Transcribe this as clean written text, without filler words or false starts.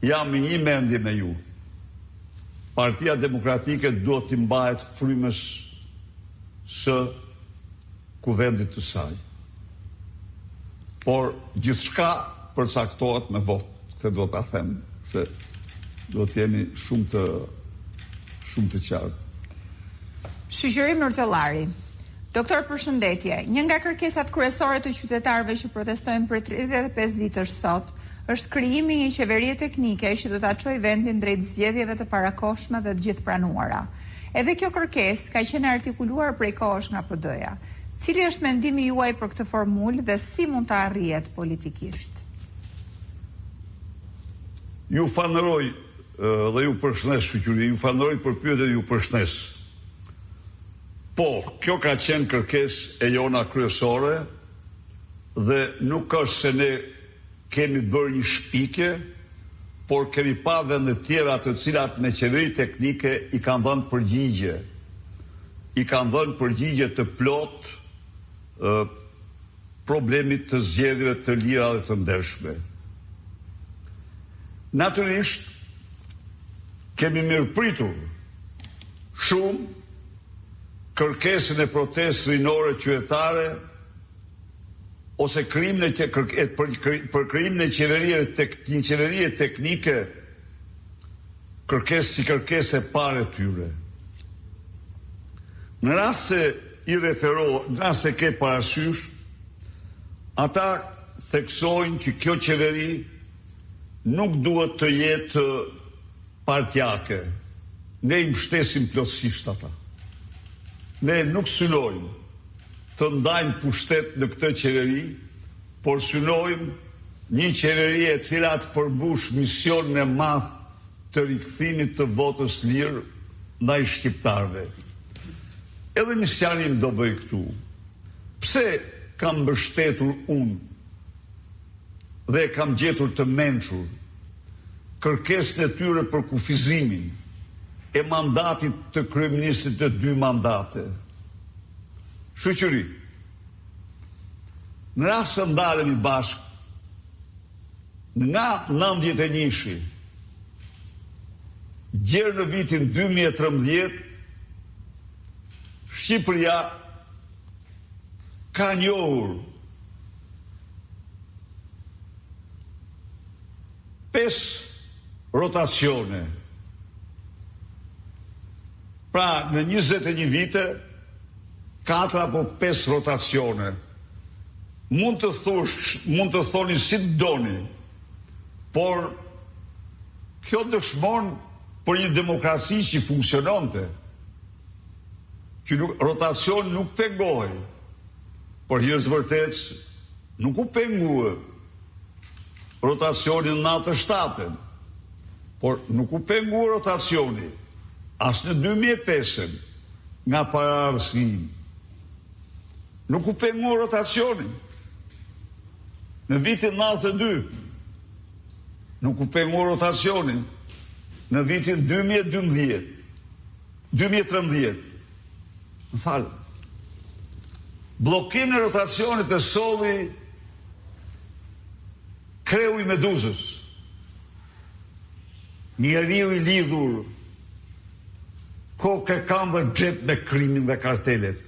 jam i një mendje me ju. Partia Demokratike duhet të mbahet frymës së kuvendit të saj. Por gjithçka përcaktohet me votë. Këtë do ta them, se do të jemi shumë të qartë. Shoqëri Mërtellari. Doktor, përshëndetje. Një nga kërkesat kryesore të qytetarëve që protestojnë për 35 ditësh sot është krijimi i një qeverie teknike që do ta çojë vendin drejt zgjedhjeve të parakohshme dhe të gjithë pranuara. Edhe kjo kërkesë ka qenë artikuluar prej kohësh nga PD-ja. Cili është mendimi juaj për këtë formulë dhe si mund të arrihet politikisht? Ju falenderoj dhe ju përshëndes shoqëri, ju falenderoj për pyetjen, ju përshëndes. Po, kjo ka qenë kërkesë e jona kryesore dhe nuk është se ne kemi bërë një shpikje, por kemi pa vende tjera të cilat me qeveri teknike i kanë dhënë përgjigje. I kanë dhënë përgjigje të plot problemit të zgjedhjeve të lira dhe të ndershme. Natyrisht, kemi mirëpritur shumë kërkesën e protestës rinore qytetare ose për krijimin e një qeverie teknike, kërkesë si kërkesë e parë e tyre. Në rast se në rast se ke parasysh, ata theksojnë që kjo qeveri nuk duhet të jetë partjake. Ne i mbështesim plotësisht ata. Ne nuk synojmë të ndajmë pushtet në këtë qeveri, por synojmë një qeveri e cila të përmbush misionin e madh të rikthimit të votës lirë ndaj shqiptarëve. Edhe një sqarim do bëj këtu. Pse kam mbështetur unë dhe kam gjetur të mençur kërkesën e tyre për kufizimin e mandatit të kryeministrit të 2 mandate? Shoqëri, në rast se ndalemi bashkë, nga 91-shi, gjerë në vitin 2013, Shqipëria ka njohur 5 rotacione. Pra, në 21 vite, 4 apo 5 rotacione. Mund të thoni si të doni, por kjo dëshmon për një demokraci që funksiononte, që rotacion nuk pengohej, por hirës vërtet nuk u pengue rotacionin në 97-ën, por nuk u pengue rotacioni as në 2005-ën nga paraardhësia. Nuk u pengue rotacioni në vitin 92. Nuk u pengue rotacioni në vitin 2013. Më falë. Blokim në rotacionit e solli kreu i Meduzës. Njeriu i lidhur kokë e kam dhe xhep me krimin dhe kartelet.